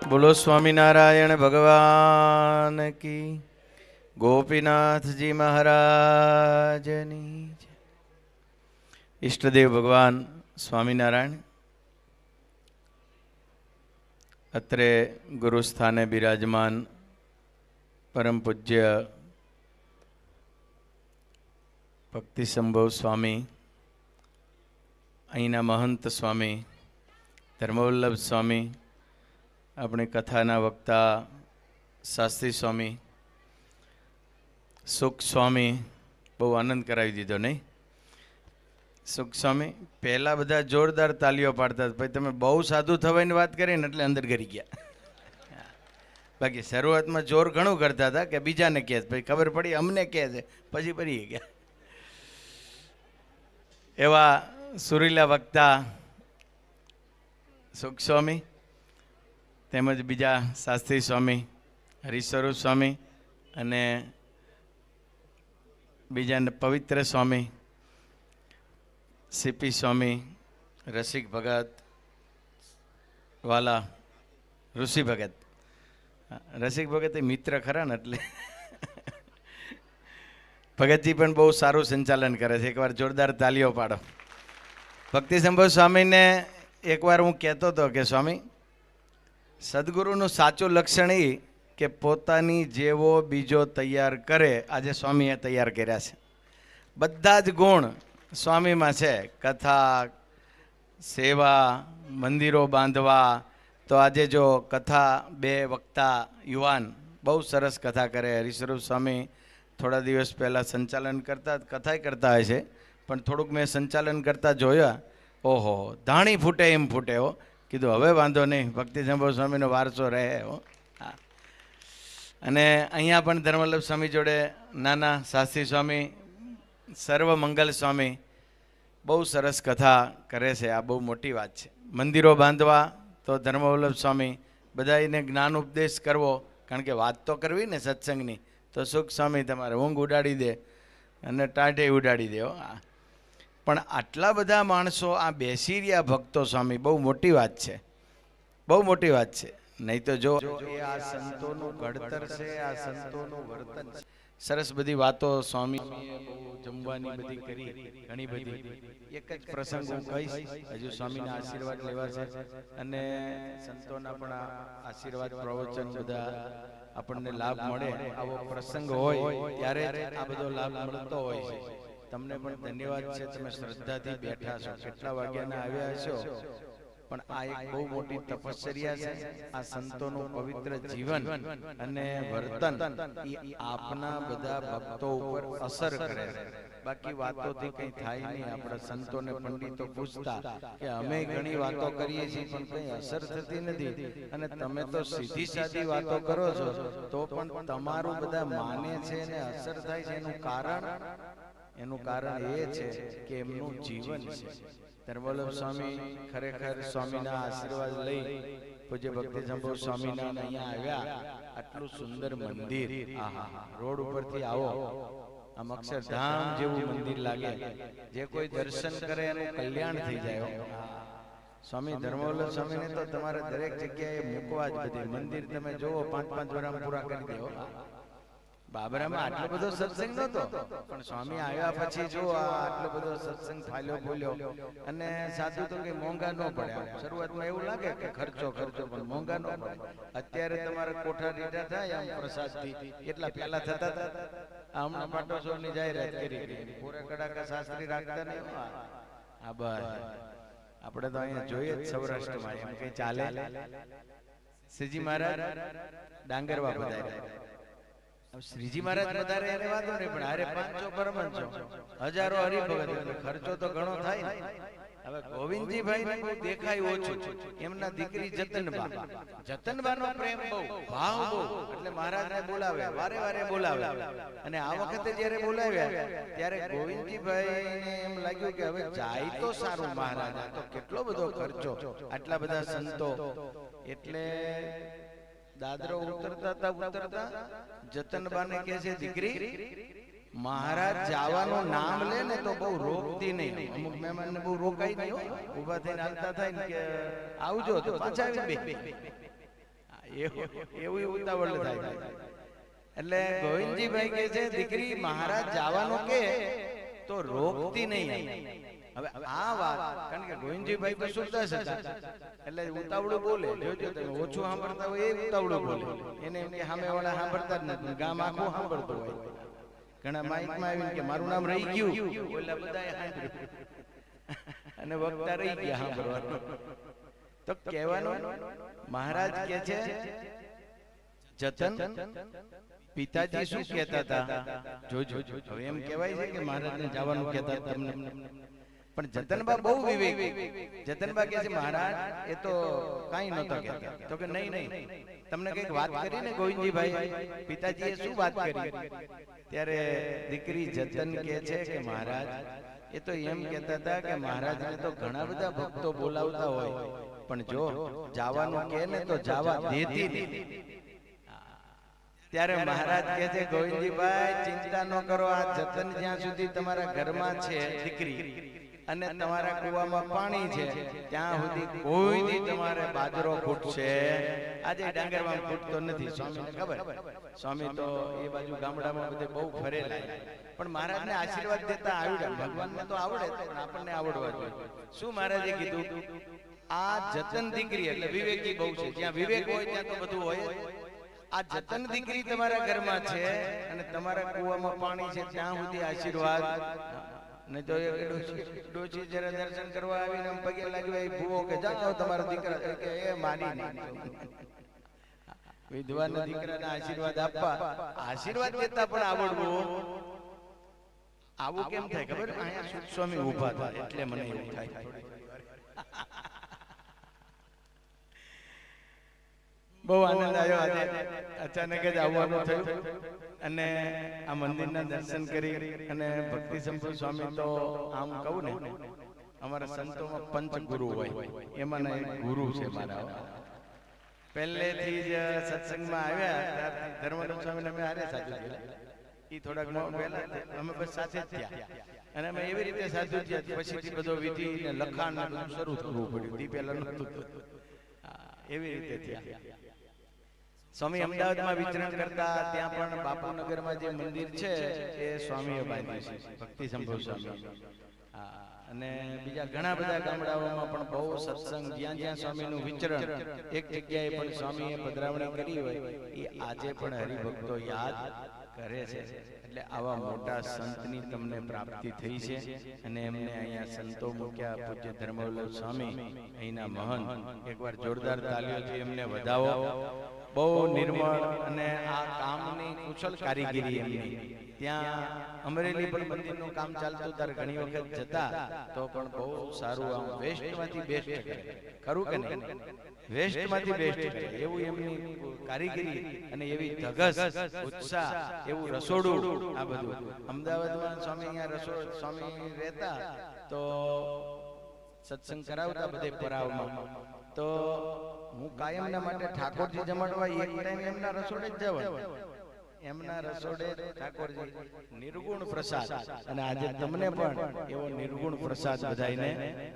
बोलो स्वामीनारायण भगवान की, गोपीनाथ जी महाराज इष्टदेव भगवान स्वामीनारायण अत्रे गुरुस्थाने विराजमान परम पूज्य भक्ति संभव स्वामी, अहीना महंत स्वामी धर्मवल्लभ स्वामी, अपनी कथाना वक्ता शास्त्री स्वामी, सुख स्वामी, बहु आनंद करावी दीधो नहीं? सुख स्वामी पहला बधा जोरदार तालीओ पाड़ता, भाई तमे बहु साधु थवानी बात करी ने एटले अंदर गरी गया। बाकी शुरुआत में जोर घणुं करता था कि बीजा ने कहे, भाई खबर पड़ी अमने कहे छे, पछी पड़ी गया। एवा सुरीला वक्ता सुख स्वामी તેમજ બીજા શાસ્ત્રી સ્વામી, હરિસ્વરૂપ સ્વામી અને બીજા પવિત્ર સ્વામી, સીપી સ્વામી, રસિક ભગત વાલા, ઋષિ ભગત. રસિક ભગત એ મિત્ર ખરા ને એટલે ભગતજી પણ બહુ સારું સંચાલન કરે છે. એકવાર જોરદાર તાલીઓ પાડો. ભક્તિ સંભવ સ્વામીને એકવાર હું કહેતો હતો કે સ્વામી, સદગુરુનું સાચું લક્ષણ એ કે પોતાની જેવો બીજો તૈયાર કરે. આજે સ્વામીએ તૈયાર કર્યા છે. બધા જ ગુણ સ્વામીમાં છે. કથા, સેવા, મંદિરો બાંધવા. તો આજે જો કથા બે વક્તા યુવાન બહુ સરસ કથા કરે. હરિસ્વરૂપ સ્વામી થોડા દિવસ પહેલાં સંચાલન કરતા, કથાય કરતા હોય છે, પણ થોડુંક મેં સંચાલન કરતા જોયા. ઓહો, ધાણી ફૂટે એમ ફૂટે હો. કીધું હવે વાંધો નહીં, ભક્તિ સંભવ સ્વામીનો વારસો રહે. હા. અને અહીંયા પણ ધર્મવલ્લભ સ્વામી જોડે નાના શાસ્ત્રી સ્વામી, સર્વ મંગલ સ્વામી બહુ સરસ કથા કરે છે. આ બહુ મોટી વાત છે. મંદિરો બાંધવા તો ધર્મવલ્લભ સ્વામી, બધાને જ્ઞાન ઉપદેશ કરવો, કારણ કે વાત તો કરવી ને સત્સંગની, તો સુખ સ્વામી તમારે ઊંઘ ઉડાડી દે અને ટાઢે ઉડાડી દે. પણ આટલા બધા માણસો આ બેસી રહ્યા ભક્તો સ્વામી, બહુ મોટી વાત છે, બહુ મોટી વાત છે. નહીં તો જો એ આ સંતોનું ઘડતર છે, આ સંતોનું વર્તન છે. સરસ બધી વાતો સ્વામી જમવાની બધી કરી, ઘણી બધી. એક જ પ્રસંગ હું કહીશ, હજુ સ્વામીના આશીર્વાદ લેવા છે અને સંતોના પણ આશીર્વાદ પ્રવચન બધા આપણને લાભ મળે. આવો પ્રસંગ હોય ત્યારે આ બધો લાભ મળતો હોય છે. તમને પણ ધન્યવાદ છે, તમે શ્રદ્ધાથી બેઠા છો. કેટલા વાગ્યાના આવ્યા છો, પણ આ એક બહુ મોટી તપશ્ચર્યા છે. આ સંતોનું પવિત્ર જીવન અને વર્તન એ આપના બધા ભક્તો ઉપર અસર કરે છે. બાકી વાતોથી કંઈ થાય નહીં. આપણા સંતોને પંડિતો પૂછતા કે અમે ઘણી વાતો કરીએ છીએ પણ કંઈ અસર થતી નથી, અને તમે તો સીધી સાદી વાતો કરો છો તો પણ તમારું બધા માને છે ને અસર થાય છે. એનું કારણ એ છે કે એમનું જીવન છે. ધર્મવલ્લભ સ્વામી ખરેખર સ્વામીના આશીર્વાદ લઈ પૂજ્ય ભક્તિ સંભવ સ્વામીના અહીંયા આવ્યા. આટલું સુંદર મંદિર, આહા, રોડ ઉપરથી આવો, આમ અક્ષરધામ જેવું મંદિર લાગે. જે કોઈ દર્શન કરે એનું કલ્યાણ થઈ જાય. સ્વામી ધર્મવલ્લભ સ્વામીને તો તમારે દરેક જગ્યાએ મૂકવા જ બધી. મંદિર તમે જોવો 5-5 વર્ષ પૂરા કરી દેવો. બાબરામાં આટલો બધો સત્સંગ નહોતો, પણ સ્વામી આવ્યા પછી જો આટલો બધો સત્સંગ ફાલ્યો બોલ્યો. અને સાધુ તો કઈ મોંઘા ન પડે. શરૂઆતમાં એવું લાગે કે ખર્ચો પણ મોંઘા ન પડે. અત્યારે તમારા કોઠા રીટા થાય આમ પ્રસાદથી, એટલા પહેલા થતા હતા. હમણાં પાટોત્સવની જાહેરાત કરી, પૂરા કડાકા શાસ્ત્રી રાખતા નહીં. હા બસ, આપણે તો અહીંયા જોઈએ જ સૌરાષ્ટ્રમાં એમ કઈ ચાલે. શ્રીજી મહારાજ ડાંગરવા પધાર્યા. શ્રીજી મહારાજ વધારે એને વાંધો નહીં, પણ હારે 500 પરમહંસો, હજારો હરિભગત, ખર્ચો તો ઘણો થાય ને. હવે ગોવિંદજીભાઈ ને બહુ દેખાય ઓછું. એમના દીકરી જતનબાનો પ્રેમ બહુ, ભાવ બહુ, એટલે મહારાજને બોલાવે, વારે વારે બોલાવે. અને આ વખતે જયારે બોલાવ્યા ત્યારે ગોવિંદજીભાઈ ને એમ લાગ્યું કે હવે જાય તો સારું મહારાજ, તો કેટલો બધો ખર્ચો, આટલા બધા સંતો. એટલે દાદરો ઉતરતા જતનબાને કહે છે, દીકરી મહારાજ જવાનું નામ લે ને તો બહુ રોકતી નહીં. અમુક મહેમાન ને બહુ રોકાઈ નહીં, ઉભા થઈને હાલતા થાય ને કે આવજો તો પાછા આવી બે. એવું ઉતાવળ થાય. એટલે ગોવિંદજીભાઈ કહે છે દીકરી મહારાજ જવાનું કે તો રોકતી નહીં. હવે આ વાત કારણ કે ગોવિંદજીભાઈ તો સુરદાસ હતા એટલે ઉતાવળું બોલે. જોજો તમે ઓછું સાંભળતા હોય એ ઉતાવળું બોલે. એને એમ કે સામે વાળા સાંભળતા જ નથી, ગામ આખું સાંભળતું હોય. ઘણા માઇકમાં આવીને કે મારું નામ રહી ગયું, ઓલા બધાએ સાંભળ્યું અને વક્તા રહી ગયા સાંભળવાનું. તો કહેવાનું મહારાજ કે છે જતન પિતાજી શું કહેતા હતા જોજો. હવે એમ કહેવાય છે કે મહારાજને જવાનું કહેતા તમને, પણ જતનબા બહુ વિવેક. જતનબા કહે છે મહારાજ એ તો કાંઈ નહોતો કહેતા. તો કે નહીં તમને કઈક વાત કરી ને ગોવિંદજીભાઈ, પિતાજીએ શું વાત કરી? ત્યારે દીકરી જતન કહે છે કે મહારાજ એ તો એમ કહેતા હતા કે મહારાજને તો ઘણા બધા ભક્તો બોલાવતા હોય પણ જો જવાનું કહે ને તો જવા દેતી નહીં. ત્યારે મહારાજ કહે છે ગોવિંદજીભાઈ ચિંતા ન કરો, આ જતન જ્યાં સુધી તમારા ઘરમાં છે દીકરી અને તમારા કુવામાં પાણી છે ત્યાં સુધી કોઈ દી તમારે બાજરો ફૂટશે. આજે ડાંગરમાં ફૂટતો નથી, સ્વામીને ખબર. સ્વામી તો એ બાજુ ગામડામાં બધે બહુ ફરેલા, પણ મહારાજને આશીર્વાદ દેતા આવડે. ભગવાનને તો આવડે પણ આપણને આવડવા જોઈએ. શું મહારાજે કીધું? આ જતન દીકરી એટલે વિવેકી બહુ છે, જ્યાં વિવેક હોય ત્યાં તો બધું હોય. આ જતન દીકરી તમારા ઘરમાં છે અને તમારા કુવામાં પાણી છે ત્યાં સુધી આશીર્વાદ. ને તો ડોશી જરા દર્શન કરવા આવીને પગે લાગ્યો ભૂવો કે જાઓ તમારા દીકરા કે એ માની નહીં. વિધવાના દીકરાના આશીર્વાદ આપવા, આશીર્વાદ દેતા પણ આવડવું. આવું કેમ થાય ખબર? અહીંયા સુખ સ્વામી ઊભા થાય એટલે મને એવું થાય. બહુ આનંદ આવ્યો આજે, અચાનક જ આવવાનું થયું અને આ મંદિરના દર્શન કરી. અને ભક્તિ સંપૂ સ્વામી તો આમ કહું ને અમારા સંતોમાં પંચ ગુરુ હોય, એમાં એક ગુરુ છે મારા. પહેલેથી જ સત્સંગમાં આવ્યા ત્યારથી ધર્મરાજ સ્વામીને અમે હારે સાચું થયેલા. એ થોડાક પહેલા અમે બસ સાથે જ થયા અને અમે એવી રીતે સાચું થયા. પછીથી બધો વિધિ ને લખાણ ને બધું શરૂ કરવું પડ્યું. તે પહેલા નહોતું. એવી રીતે થયા. સ્વામી અમદાવાદમાં વિચરણ કરતા ત્યાં પણ બાપુનગરમાં જે મંદિર છે એ સ્વામીએ બાંધ્યું છે, ભક્તિ સંભવ સ્વામી. અને બીજા ઘણા બધા ગામડાઓમાં પણ બહુ સત્સંગ, જ્યાં જ્યાં સ્વામીનું વિચરણ, એક જગ્યાએ પણ સ્વામીએ પધરામણી કરી હોય એ આજે પણ હરિભક્તો યાદ કરે છે. એટલે આવા મોટા સંતની તમને પ્રાપ્તિ થઈ છે અને એમને અહીંયા સંતો મૂક્યા. પૂજ્ય ધર્મવલ્લભ સ્વામી અહીંના મહંત, એકવાર જોરદાર તાલીઓથી એમને વધાવો. બહુ નિર્મળ અને આ કામની કુશળ કારીગીરી એમની. ત્યાં અમરેલી પણ મંદિરનું કામ ચાલતું ત્યારે ઘણી વખત જતા તો પણ બહુ સારું આમ વેસ્ટમાંથી બેસ્ટ કરે. ખરું કે નહીં? વેસ્ટમાંથી બેસ્ટ કરે એવું એમની કારીગીરી અને એવી ધગસ, ઉત્સાહ, એવું રસોડું. આ બધું અમદાવાદમાં સ્વામી અહીંયા રસોડ સ્વામી રહેતા તો સત્સંગ કરાવતા બધે પરાવમાં. તો હું કાયમના માટે ઠાકોરજી જમાડવા એક ટાઈમ એમના રસોડે જ જવાનું. એમના રસોડે ઠાકોરજી નિર્ગુણ પ્રસાદ. અને આજે તમને પણ એવો નિર્ગુણ પ્રસાદ બધાઈને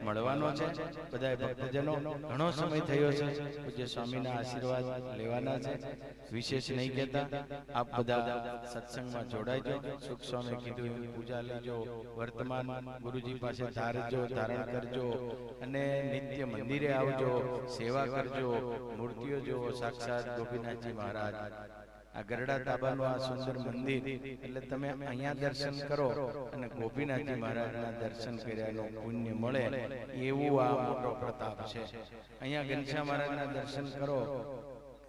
મળવાનો છે. બધા ભક્તજનો ઘણો સમય થયો છે, પૂજ્ય સ્વામીના આશીર્વાદ લેવાના છે. વિશેષ નહીં કહેતા, આપ બધા સત્સંગમાં જોડાઈજો. સુખ સ્વામી કીધું એવી પૂજા લેજો, વર્તમાન ગુરુજી પાસે ધારજો, ધારણ કરજો અને નિત્ય મંદિરે આવજો, સેવા કરજો, મૂર્તિઓ જુઓ. સાક્ષાત ગોપીનાથજી મહારાજ, આ ગરડા તાબાનું આ સુંદર મંદિર, એટલે તમે અહીંયા દર્શન કરો અને ગોપીનાથજી મહારાજના દર્શન કર્યાનું પુણ્ય મળે એવું આ મોટો પ્રતાપ છે. અહીંયા ઘનશ્યામ મહારાજના દર્શન કરો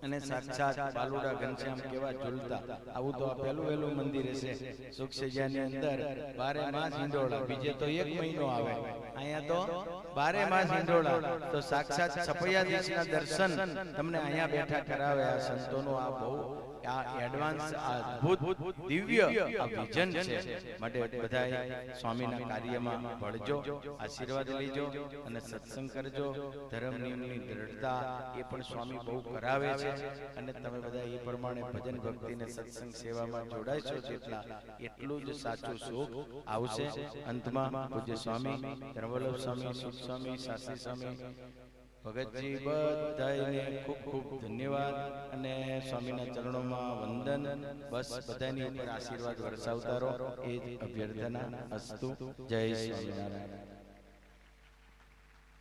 અને સાક્ષાત બાલુડા ઘનશ્યામ કેવા ઝૂલતા. આવું તો આ પહેલું વહેલું મંદિર હશે સુખસૈયાની અંદર. 12 માસ હિંડોળા, બીજે તો 1 મહિનો આવે, અહીંયા તો 12 માસ હિંડોળા. તો સાક્ષાત છપૈયાધીશના દર્શન તમને અહીંયા બેઠા કરાવે. આ સંતોનો આ બહુ આ એડવાન્સ, અદ્ભુત, દિવ્ય આ વિઝન છે. માટે બધાય સ્વામીના કાર્યમાં ભળજો, આશીર્વાદ લેજો અને સત્સંગ કરજો. ધર્મ નિયમની દ્રઢતા એ પણ સ્વામી બહુ કરાવે છે અને તમે બધા એ પ્રમાણે ભજન ભક્તિને સત્સંગ સેવામાં જોડાઈશો જેટલા એટલું જ સાચું સુખ આવશે. અંતમાં પૂજ્ય સ્વામી ધર્મવલ્લભ સ્વામી, સુખ સ્વામી, શાસ્ત્રી સ્વામી ભગતજી બધાને ખૂબ ખૂબ ધન્યવાદ અને સ્વામીના ચરણોમાં વંદન. બસ બધાની ઉપર આશીર્વાદ વરસાવતા રહો એ જ અભ્યર્થના. અસ્તુ. જય સ્વામિનારાયણ.